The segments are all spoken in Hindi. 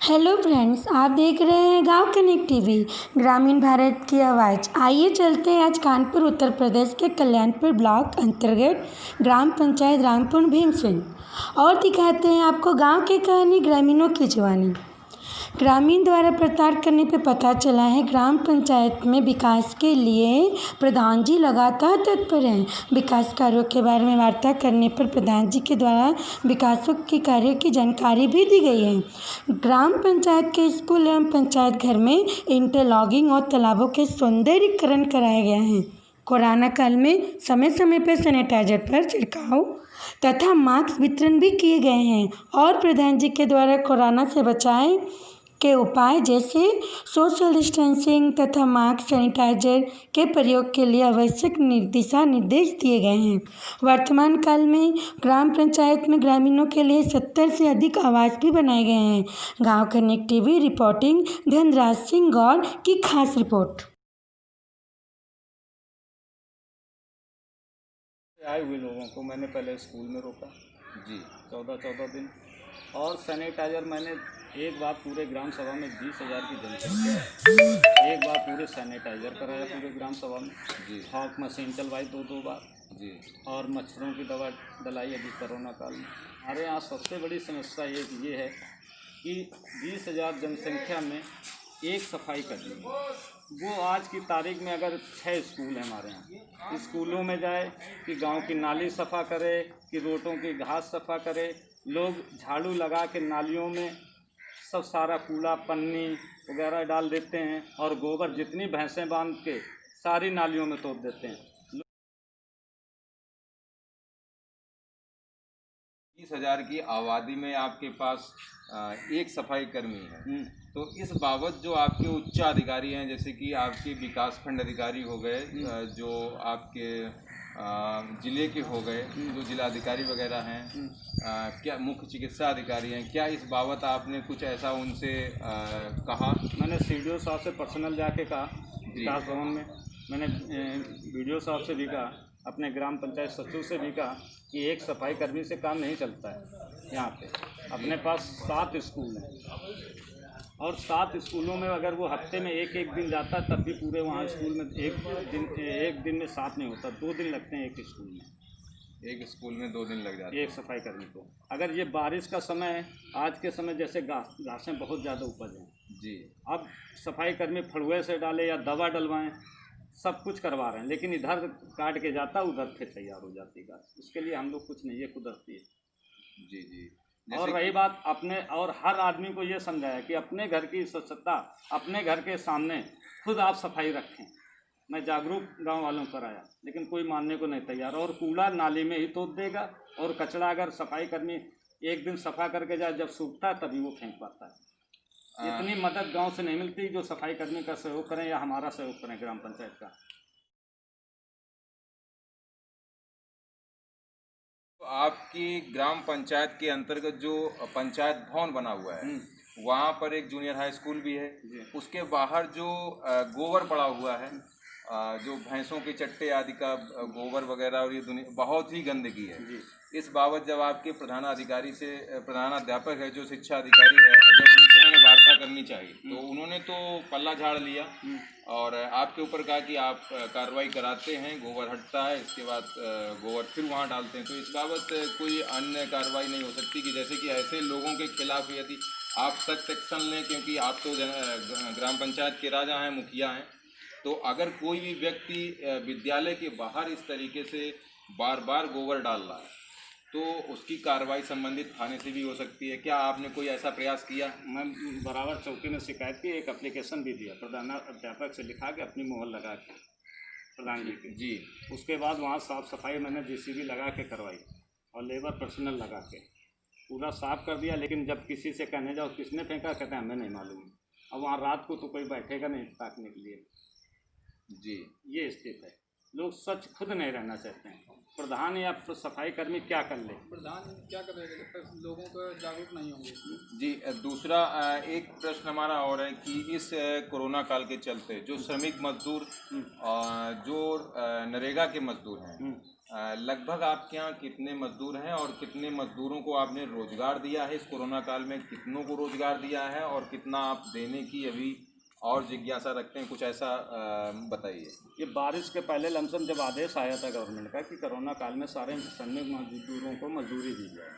हेलो फ्रेंड्स, आप देख रहे हैं गांव कनेक्ट टीवी, ग्रामीण भारत की आवाज़। आइए चलते हैं आज कानपुर उत्तर प्रदेश के कल्याणपुर ब्लॉक अंतर्गत ग्राम पंचायत रामपुर भीमसिंह और दिखाते हैं आपको गांव की कहानी ग्रामीणों की जुबानी। ग्रामीण द्वारा प्रचार करने पर पता चला है ग्राम पंचायत में विकास के लिए प्रधान जी लगातार तत्पर हैं। विकास कार्यों के बारे में वार्ता करने पर प्रधान जी के द्वारा विकासों के कार्यों की जानकारी भी दी गई है। ग्राम पंचायत के स्कूल एवं पंचायत घर में इंटरलॉगिंग और तालाबों के सौंदर्यीकरण कराया गया है। कोरोना काल में समय समय पर सैनिटाइजर पर छिड़काव तथा मास्क वितरण भी किए गए हैं और प्रधान जी के द्वारा कोरोना से बचाव के उपाय जैसे सोशल डिस्टेंसिंग तथा मास्क सैनिटाइजर के प्रयोग के लिए आवश्यक दिशा निर्देश दिए गए हैं। वर्तमान काल में ग्राम पंचायत में ग्रामीणों के लिए 70 से अधिक आवास भी बनाए गए हैं। Gaon Connect TV reporting Dhanraj Singh Gaur की खास रिपोर्ट। आए हुए लोगों को मैंने पहले स्कूल में रोका जी 14 दिन और सैनिटाइजर मैंने एक बार पूरे ग्राम सभा में 20,000 की जनसंख्या एक बार पूरे सैनिटाइजर कराया पूरे ग्राम सभा में जी। हॉक मशीन चलवाई दो बार जी और मच्छरों की दवा डलाई अभी कोरोना काल में। हमारे यहाँ सबसे बड़ी समस्या ये है कि 20,000 जनसंख्या में एक सफाई कर्मी वो आज की तारीख में अगर 6 स्कूल हैं हमारे यहाँ, स्कूलों में जाए कि गांव की नाली सफ़ा करे कि रोडों की घास सफ़ा करे, लोग झाड़ू लगा के नालियों में सब सारा कूड़ा पन्नी वगैरह डाल देते हैं और गोबर जितनी भैंसें बांध के सारी नालियों में तोड़ देते हैं। 20,000 की आबादी में आपके पास एक सफाई कर्मी है, तो इस बाबत जो आपके उच्च अधिकारी हैं जैसे कि आपके विकास खंड अधिकारी हो गए, जो आपके ज़िले के हो गए, जो जिलाधिकारी वगैरह हैं, क्या मुख्य चिकित्सा अधिकारी हैं, क्या इस बाबत आपने कुछ ऐसा उनसे कहा? मैंने CDO साहब से पर्सनल जाके कहा, विकास भवन में मैंने BDO साहब से भी कहा, अपने ग्राम पंचायत सचिव से भी कहा कि एक सफाई कर्मी से काम नहीं चलता है। यहाँ पे अपने पास 7 स्कूल हैं और 7 स्कूलों में अगर वो हफ्ते में एक दिन जाता है तब भी पूरे वहाँ स्कूल में एक दिन में 7 नहीं होता, 2 दिन लगते हैं एक स्कूल में 2 दिन लग जाते हैं एक सफाई कर्मी को। अगर ये बारिश का समय है, आज के समय जैसे घासें बहुत ज़्यादा उपज हैं जी, अब सफाई कर्मी फड़ुए से डाले या दवा डलवाएं, सब कुछ करवा रहे हैं, लेकिन इधर काट के जाता उधर फिर तैयार हो जाती घास। इसके लिए हम लोग कुछ नहीं, ये कुदरती है जी। और रही बात अपने और हर आदमी को ये समझाया कि अपने घर की स्वच्छता अपने घर के सामने खुद आप सफाई रखें। मैं जागरूक गांव वालों पर आया, लेकिन कोई मानने को नहीं तैयार और कूड़ा नाली में ही तोड़ देगा और कचरा अगर सफाई कर्मी एक दिन सफा करके जाए, जब सूखता है तभी वो फेंक पाता है। इतनी मदद गांव से नहीं मिलती जो सफाई कर्मी का सहयोग करें या हमारा सहयोग करें ग्राम पंचायत का। तो आपकी ग्राम पंचायत के अंतर्गत जो पंचायत भवन बना हुआ है वहाँ पर एक जूनियर हाई स्कूल भी है, उसके बाहर जो गोबर पड़ा हुआ है, जो भैंसों के चट्टे आदि का गोबर वगैरह, और ये दुनिया बहुत ही गंदगी है। इस बाबत जब आपके प्रधानाध्यापक है जो शिक्षा अधिकारी है, जब उनसे मैंने वार्ता करनी चाहिए तो उन्होंने तो पल्ला झाड़ लिया और आपके ऊपर कहा कि आप कार्रवाई कराते हैं, गोबर हटता है, इसके बाद गोबर फिर वहाँ डालते हैं। तो इस बाबत कोई अन्य कार्रवाई नहीं हो सकती कि जैसे कि ऐसे लोगों के खिलाफ यदि आप सख्त एक्शन लें, क्योंकि आप तो ग्राम पंचायत के राजा हैं, मुखिया हैं, तो अगर कोई भी व्यक्ति विद्यालय के बाहर इस तरीके से बार बार गोबर डाल रहा है तो उसकी कार्रवाई संबंधित थाने से भी हो सकती है। क्या आपने कोई ऐसा प्रयास किया? मैं बराबर चौकी में शिकायत की, एक एप्लीकेशन भी दिया, प्रधानाध्यापक से लिखा के अपनी मोहर लगा के प्रधान जी की जी। उसके बाद वहाँ साफ़ सफाई मैंने JCB लगा के करवाई और लेबर पर्सनल लगा के पूरा साफ़ कर दिया। लेकिन जब किसी से कहने जाओ किसने फेंका, कहते हैं हमें नहीं मालूम। अब वहाँ रात को तो कोई बैठेगा नहीं ताकने के लिए जी, ये स्थिति है। लोग सच खुद नहीं रहना चाहते हैं। प्रधान या सफाई कर्मी क्या कर ले, प्रधान क्या करेगा जब तक लोगों को जागरूक नहीं होंगे जी। दूसरा एक प्रश्न हमारा और है कि इस कोरोना काल के चलते जो श्रमिक मजदूर जो नरेगा के मजदूर हैं, लगभग आपके यहाँ कितने मजदूर हैं और कितने मजदूरों को आपने रोजगार दिया है इस कोरोना काल में? कितनों को रोजगार दिया है और कितना आप देने की अभी और जिज्ञासा रखते हैं? कुछ ऐसा बताइए। ये बारिश के पहले लमसम जब आदेश आया था गवर्नमेंट का कि कोरोना काल में सारे श्रमिक मजदूरों को मजदूरी दी जाए,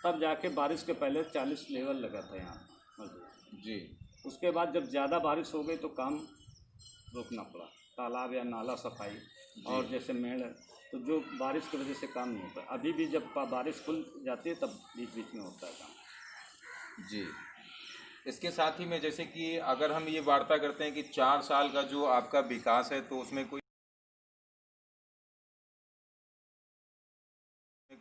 तब जाके बारिश के पहले 40 लेवल लगा था यहाँ मजदूर जी। उसके बाद जब ज़्यादा बारिश हो गई तो काम रोकना पड़ा, तालाब या नाला सफाई और जैसे मेड़, तो जो बारिश की वजह से काम नहीं होता। अभी भी जब बारिश खुल जाती है तब बीच बीच में होता है काम। जी। इसके साथ ही में जैसे कि अगर हम ये वार्ता करते हैं कि 4 साल का जो आपका विकास है तो उसमें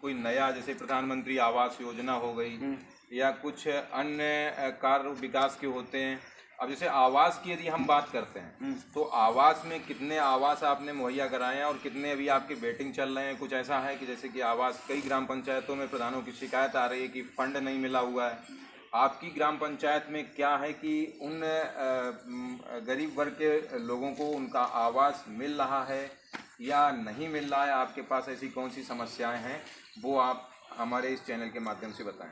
कोई नया जैसे प्रधानमंत्री आवास योजना हो गई या कुछ अन्य कार्य विकास के होते हैं। अब जैसे आवास की यदि हम बात करते हैं तो आवास में कितने आवास आपने मुहैया कराए हैं और कितने अभी आपके वेटिंग चल रहे हैं? कुछ ऐसा है कि जैसे कि आवास कई ग्राम पंचायतों में प्रधानों की शिकायत आ रही है कि फंड नहीं मिला हुआ है। आपकी ग्राम पंचायत में क्या है कि उन गरीब वर्ग के लोगों को उनका आवास मिल रहा है या नहीं मिल रहा है? आपके पास ऐसी कौन सी समस्याएं हैं वो आप हमारे इस चैनल के माध्यम से बताएं।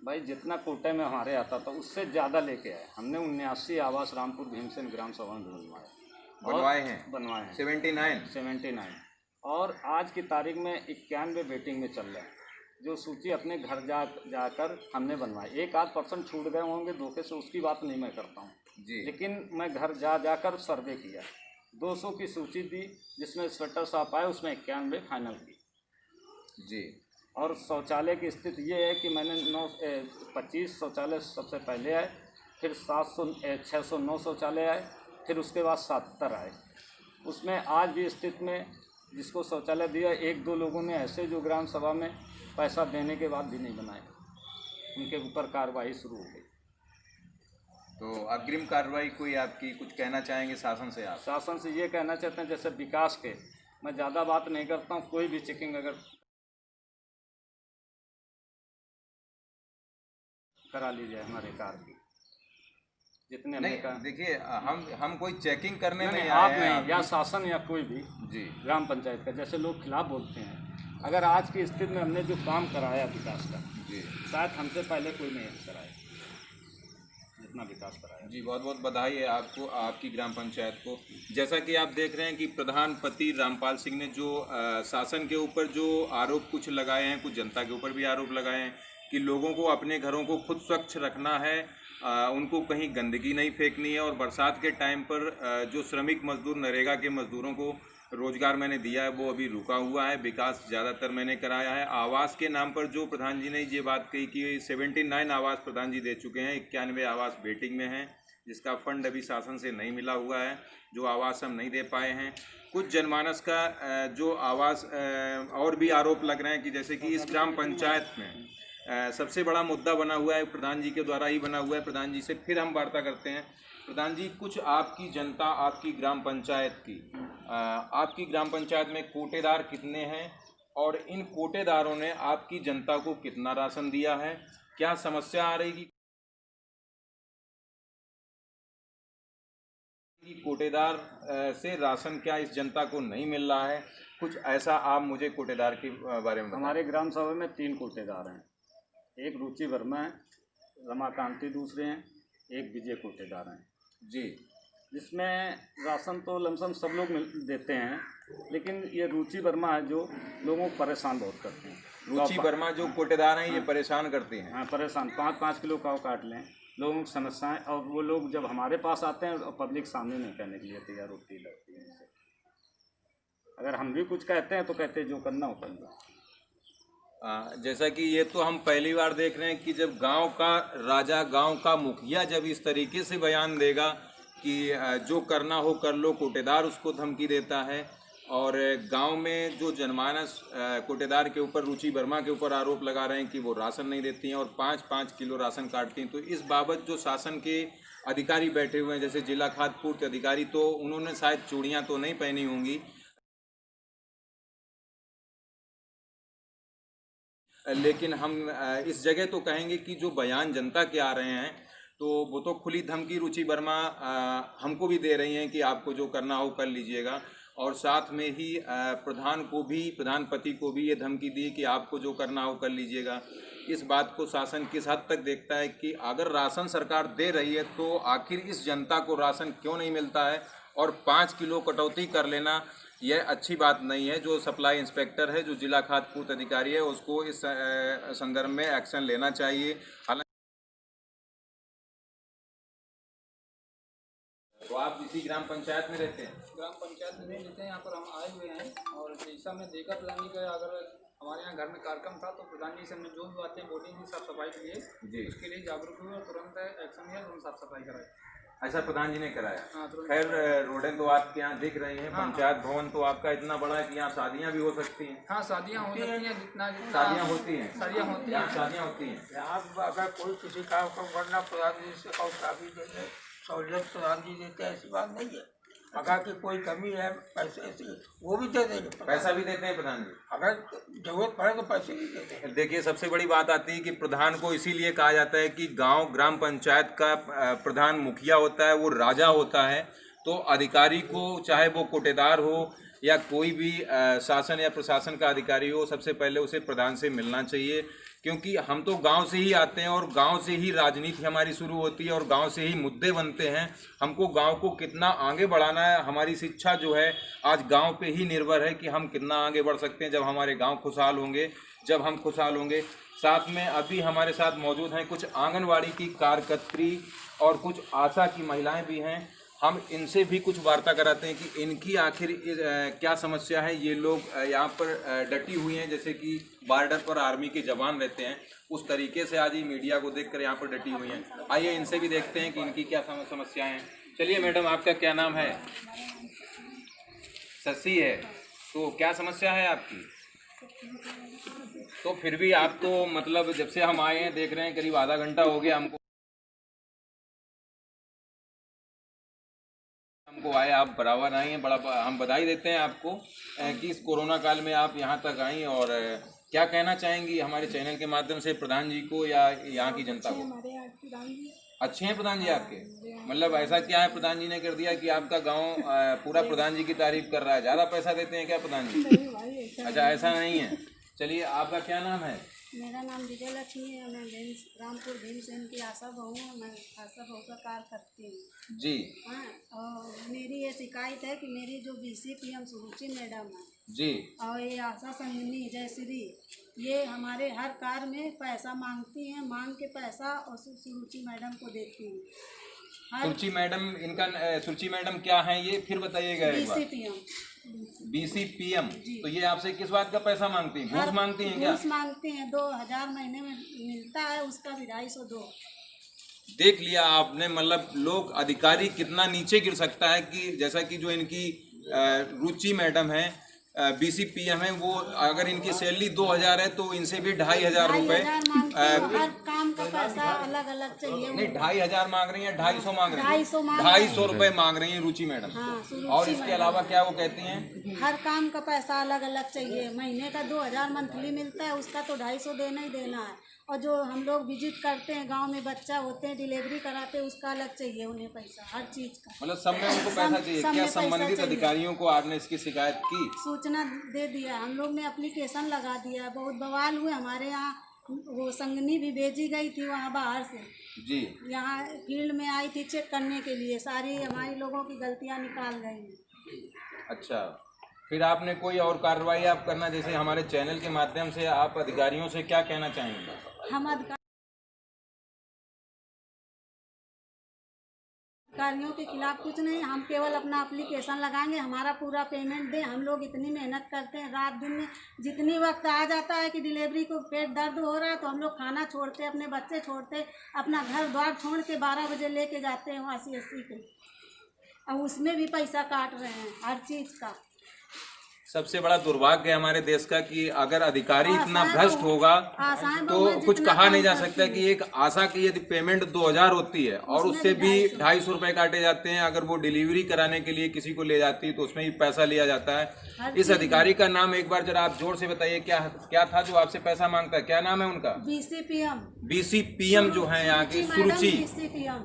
भाई जितना कोटे में हमारे आता था उससे ज़्यादा लेके आए हमने। 79 आवास रामपुर भीमसेन ग्राम सभा में बनवाए हैं। 79 और आज की तारीख में 91 वेटिंग में चल रहे हैं, जो सूची अपने घर जाकर हमने बनवाए। 1-8% छूट गए होंगे धोखे से, उसकी बात नहीं मैं करता हूँ जी, लेकिन मैं घर जाकर सर्वे किया, 200 की सूची दी जिसमें स्वेटर साफ आए, उसमें 91 फाइनल की जी। और शौचालय की स्थिति ये है कि मैंने 25 शौचालय सबसे पहले आए, फिर 609 शौचालय आए, फिर उसके बाद 77 आए। उसमें आज भी स्थिति में जिसको शौचालय दिया 1-2 लोगों ने ऐसे जो ग्राम सभा में पैसा देने के बाद भी नहीं बनाए, उनके ऊपर कार्रवाई शुरू हो गई। तो अग्रिम कार्रवाई कोई आपकी कुछ कहना चाहेंगे शासन से? आप शासन से ये कहना चाहते हैं जैसे विकास के, मैं ज़्यादा बात नहीं करता हूँ, कोई भी चेकिंग अगर करा लीजिए हमारे कार की जितने नहीं। देखिए हम कोई चेकिंग करने नहीं आप आए नहीं हैं, या शासन या कोई भी जी ग्राम पंचायत का, जैसे लोग खिलाफ बोलते हैं। अगर आज की स्थिति में हमने जो काम कराया विकास का जी, शायद हमसे पहले कोई नहीं कराया जितना विकास कराया जी। बहुत बहुत बधाई है आपको, आपकी ग्राम पंचायत को। जैसा कि आप देख रहे हैं कि प्रधानपति रामपाल सिंह ने जो शासन के ऊपर जो आरोप कुछ लगाए हैं, कुछ जनता के ऊपर भी आरोप लगाए हैं कि लोगों को अपने घरों को खुद स्वच्छ रखना है, उनको कहीं गंदगी नहीं फेंकनी है, और बरसात के टाइम पर जो श्रमिक मजदूर नरेगा के मजदूरों को रोजगार मैंने दिया है वो अभी रुका हुआ है। विकास ज़्यादातर मैंने कराया है। आवास के नाम पर जो प्रधान जी ने ये बात कही कि 79 आवास प्रधान जी दे चुके हैं, 91 आवास वेटिंग में हैं जिसका फंड अभी शासन से नहीं मिला हुआ है, जो आवास हम नहीं दे पाए हैं। कुछ जनमानस का जो आवास और भी आरोप लग रहे हैं कि जैसे कि इस ग्राम पंचायत में सबसे बड़ा मुद्दा बना हुआ है, प्रधान जी के द्वारा ही बना हुआ है। प्रधान जी से फिर हम वार्ता करते हैं। प्रधान जी, कुछ आपकी जनता, आपकी ग्राम पंचायत की, आपकी ग्राम पंचायत में कोटेदार कितने हैं और इन कोटेदारों ने आपकी जनता को कितना राशन दिया है? क्या समस्या आ रही कि कोटेदार से राशन क्या इस जनता को नहीं मिल रहा है? कुछ ऐसा आप मुझे कोटेदार के बारे में बताएं। हमारे ग्राम सभा में 3 कोटेदार हैं, एक रुचि वर्मा है, रमाकांति दूसरे हैं, एक विजय कोटेदार हैं जी। जिसमें राशन तो लमसम सब लोग देते हैं, लेकिन ये रुचि वर्मा है जो लोगों को परेशान बहुत करते हैं। रुचि वर्मा जो कोटेदार हैं ये परेशान करते हैं। हाँ, परेशान। 5-5 किलो काव काट लें, लोगों की समस्याएं, और वो लोग जब हमारे पास आते हैं और पब्लिक सामने नहीं कहने के लिए तैयार होती लगती है उनसे। अगर हम भी कुछ कहते हैं तो कहते हैं जो करना हो कर लो। जैसा कि ये तो हम पहली बार देख रहे हैं कि जब गांव का राजा, गांव का मुखिया जब इस तरीके से बयान देगा कि जो करना हो कर लो, कोटेदार उसको धमकी देता है, और गांव में जो जनमानस कोटेदार के ऊपर, रुचि वर्मा के ऊपर आरोप लगा रहे हैं कि वो राशन नहीं देती हैं और 5-5 किलो राशन काटती हैं। तो इस बाबत जो शासन के अधिकारी बैठे हुए हैं, जैसे जिला खाद्य पूर्ति अधिकारी, तो उन्होंने शायद चूड़ियाँ तो नहीं पहनी होंगी, लेकिन हम इस जगह तो कहेंगे कि जो बयान जनता के आ रहे हैं तो वो तो खुली धमकी रुचि वर्मा हमको भी दे रही हैं कि आपको जो करना हो कर लीजिएगा। और साथ में ही प्रधानपति को भी ये धमकी दी कि आपको जो करना हो कर लीजिएगा। इस बात को शासन किस हद तक देखता है कि अगर राशन सरकार दे रही है तो आखिर इस जनता को राशन क्यों नहीं मिलता है, और 5 किलो कटौती कर लेना यह अच्छी बात नहीं है। जो सप्लाई इंस्पेक्टर है, जो जिला खाद्य पूर्त अधिकारी है, उसको इस संदर्भ में एक्शन लेना चाहिए। हालांकि तो आप इसी ग्राम पंचायत में रहते हैं? ग्राम पंचायत में नहीं रहते हैं, यहाँ पर हम आए हुए हैं। और जैसा मैं देखा प्रधान जी का, अगर हमारे यहाँ घर में कार्यक्रम था तो प्रधान जी से हमने जो भी बातें बोली थी साफ सफाई के लिए, उसके लिए जागरूक हुए और तुरंत एक्शन लिया, तुरंत साफ सफाई कराई। ऐसा प्रधान जी ने कराया? हाँ, तुरंत। खैर, रोडें तो आपके यहाँ दिख रही हैं। पंचायत भवन तो आपका इतना बड़ा है कि यहाँ शादियाँ भी हो सकती हैं। हाँ, शादियाँ हो सकती हैं, जितना शादियाँ होती हैं, शादियाँ होती हैं, शादियाँ होती हैं। यहाँ अगर कोई किसी काम को करना प्रधान जी से शादी देते, सहूलियत प्रधान जी देते हैं, ऐसी बात नहीं है। अगर की कोई कमी है पैसे से, वो भी दे देंगे। पैसा भी देते हैं प्रधान जी? अगर जरूरत पड़े तो पैसे भी देते हैं। देखिए, सबसे बड़ी बात आती है कि प्रधान को इसीलिए कहा जाता है कि ग्राम पंचायत का प्रधान मुखिया होता है, वो राजा होता है। तो अधिकारी को, चाहे वो कोटेदार हो या कोई भी शासन या प्रशासन का अधिकारी हो, सबसे पहले उसे प्रधान से मिलना चाहिए। क्योंकि हम तो गांव से ही आते हैं और गांव से ही राजनीति हमारी शुरू होती है और गांव से ही मुद्दे बनते हैं। हमको गांव को कितना आगे बढ़ाना है, हमारी शिक्षा जो है आज गांव पे ही निर्भर है कि हम कितना आगे बढ़ सकते हैं। जब हमारे गांव खुशहाल होंगे, जब हम खुशहाल होंगे। साथ में अभी हमारे साथ मौजूद हैं कुछ आंगनवाड़ी की कार्यकर्त्री और कुछ आशा की महिलाएँ भी हैं। हम इनसे भी कुछ वार्ता कराते हैं कि इनकी आखिर क्या समस्या है। ये लोग यहाँ पर डटी हुई हैं, जैसे कि बॉर्डर पर आर्मी के जवान रहते हैं, उस तरीके से आज ही मीडिया को देखकर यहाँ पर डटी हुई हैं। आइए इनसे भी देखते हैं कि इनकी क्या समस्याएं हैं। चलिए मैडम, आपका क्या नाम है? शशि है। तो क्या समस्या है आपकी? तो फिर भी आप तो मतलब जब से हम आए हैं देख रहे हैं, करीब आधा घंटा हो गया हमको आए, आप बराबर आई हैं। बड़ा हम बधाई देते हैं आपको कि इस कोरोना काल में आप यहाँ तक आई। और क्या कहना चाहेंगी हमारे चैनल के माध्यम से प्रधान जी को या यहाँ की जनता को? अच्छे हैं प्रधान जी आपके? मतलब ऐसा क्या है प्रधान जी ने कर दिया कि आपका गांव पूरा प्रधान जी की तारीफ कर रहा है? ज़्यादा पैसा देते हैं क्या प्रधान जी? अच्छा, ऐसा नहीं है। चलिए, आपका क्या नाम है? मेरा नाम विजय लक्ष्मी है। मैं रामपुर भीमसेन की आशा बहू हूँ। मैं आशा बहू का कार्य करती हूँ जी। हाँ, और मेरी ये शिकायत है कि मेरी जो BCPM सुरुचि मैडम है जी, और ये आशा संगिनी जयश्री, ये हमारे हर कार्य में पैसा मांगती हैं। मांग के पैसा और सुरुचि मैडम को देती हैं। सुरुचि मैडम, इनका सुरुचि मैडम क्या है ये फिर बताइएगा एक बार। BCPM। तो ये आपसे किस बात का पैसा मांगती हैं? घूस मांगती हैं क्या? घूस मांगते हैं। 2000 महीने में मिलता है, उसका भी 250 दो। देख लिया आपने, मतलब लोग अधिकारी कितना नीचे गिर सकता है कि जैसा कि जो इनकी रुचि मैडम है, BCPM है, वो अगर इनकी सैलरी 2000 है तो इनसे भी 2500 रुपये। हर काम का पैसा अलग अलग चाहिए। नहीं, 2500 मांग रही हैं, 250 मांग रही हैं, 250 रुपये मांग रही हैं रुचि मैडम। और इसके अलावा क्या वो कहती हैं? हर काम का पैसा अलग अलग चाहिए। महीने का 2000 मंथली मिलता है, उसका तो 250 देना ही देना है। और जो हम लोग विजिट करते हैं, गांव में बच्चा होते हैं, डिलीवरी कराते हैं, उसका अलग चाहिए उन्हें पैसा, हर चीज़ का। मतलब सब में उनको पैसा चाहिए। क्या संबंधित अधिकारियों को आपने इसकी शिकायत की? सूचना दे दिया, हम लोग ने एप्लीकेशन लगा दिया। बहुत बवाल हुए हमारे यहाँ। वो संगनी भी भेजी गई थी वहाँ बाहर से जी, यहाँ फील्ड में आई थी चेक करने के लिए। सारी हमारी लोगों की गलतियाँ निकाल गई। अच्छा, फिर आपने कोई और कार्रवाई आप करना, जैसे हमारे चैनल के माध्यम से आप अधिकारियों से क्या कहना चाहेंगे? हम अधिकारियों के खिलाफ कुछ नहीं, हम केवल अपना एप्लीकेशन लगाएंगे, हमारा पूरा पेमेंट दें। हम लोग इतनी मेहनत करते हैं, रात दिन में जितनी वक्त आ जाता है कि डिलीवरी को पेट दर्द हो रहा है तो हम लोग खाना छोड़ते, अपने बच्चे छोड़ते, अपना घर द्वार छोड़ के 12 बजे लेके जाते हैं वहाँ CSC पे। और उसमें भी पैसा काट रहे हैं हर चीज़ का। सबसे बड़ा दुर्भाग्य है हमारे देश का कि अगर अधिकारी इतना भ्रष्ट होगा तो कुछ कहा नहीं जा सकता कि एक आशा की यदि पेमेंट 2000 होती है और उससे भी 250 रुपये काटे जाते हैं। अगर वो डिलीवरी कराने के लिए किसी को ले जाती है तो उसमें भी पैसा लिया जाता है। इस अधिकारी का नाम एक बार जरा आप जोर से बताइए, क्या क्या था जो आपसे पैसा मांगता है, क्या नाम है उनका? BCPM जो है यहाँ की सुरुचि।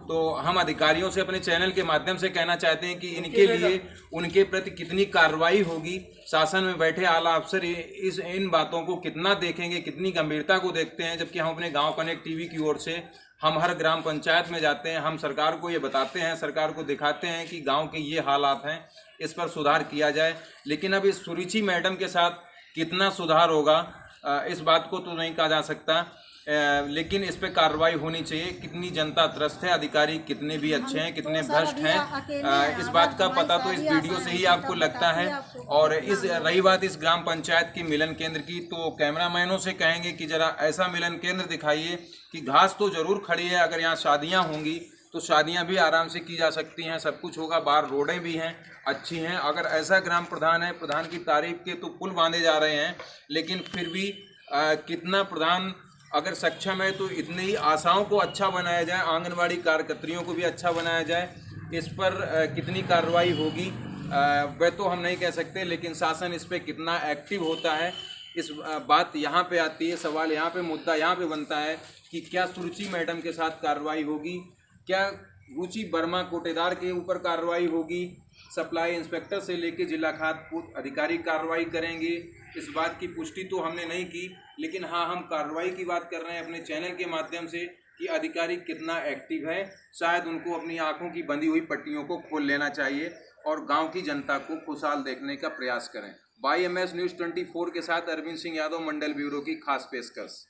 तो हम अधिकारियों से अपने चैनल के माध्यम से कहना चाहते हैं कि इनके लिए उनके प्रति कितनी कार्रवाई होगी, शासन में बैठे आला अफसर इन बातों को कितना देखेंगे, कितनी गंभीरता को देखते हैं। जबकि हम अपने गांव कनेक्ट टीवी की ओर से हम हर ग्राम पंचायत में जाते हैं, हम सरकार को ये बताते हैं, सरकार को दिखाते हैं कि गांव के ये हालात हैं, इस पर सुधार किया जाए। लेकिन अब इस सुरुचि मैडम के साथ कितना सुधार होगा इस बात को तो नहीं कहा जा सकता, लेकिन इस पे कार्रवाई होनी चाहिए। कितनी जनता त्रस्त है, अधिकारी कितने भी अच्छे हैं, कितने भ्रष्ट हैं, इस बात का पता तो इस वीडियो से ही आपको लगता है। और इस रही बात इस ग्राम पंचायत की मिलन केंद्र की, तो कैमरामैनों से कहेंगे कि जरा ऐसा मिलन केंद्र दिखाइए कि घास तो जरूर खड़ी है, अगर यहाँ शादियाँ होंगी तो शादियाँ भी आराम से की जा सकती हैं, सब कुछ होगा, बाहर रोडें भी हैं, अच्छी हैं। अगर ऐसा ग्राम प्रधान है, प्रधान की तारीफ के तो पुल बांधे जा रहे हैं, लेकिन फिर भी कितना प्रधान अगर सक्षम है तो इतनी ही आशाओं को अच्छा बनाया जाए, आंगनवाड़ी कार्यकर्तियों को भी अच्छा बनाया जाए। इस पर कितनी कार्रवाई होगी वह तो हम नहीं कह सकते, लेकिन शासन इस पर कितना एक्टिव होता है, इस बात यहाँ पे आती है। सवाल यहाँ पे, मुद्दा यहाँ पे बनता है कि क्या सुरुचि मैडम के साथ कार्रवाई होगी, क्या रुचि वर्मा कोटेदार के ऊपर कार्रवाई होगी, सप्लाई इंस्पेक्टर से लेकर जिला खाद्य अधिकारी कार्रवाई करेंगे। इस बात की पुष्टि तो हमने नहीं की, लेकिन हाँ, हम कार्रवाई की बात कर रहे हैं अपने चैनल के माध्यम से कि अधिकारी कितना एक्टिव है। शायद उनको अपनी आंखों की बंधी हुई पट्टियों को खोल लेना चाहिए और गांव की जनता को खुशहाल देखने का प्रयास करें। YMS News 24 के साथ अरविंद सिंह यादव, मंडल ब्यूरो की खास पेशकश।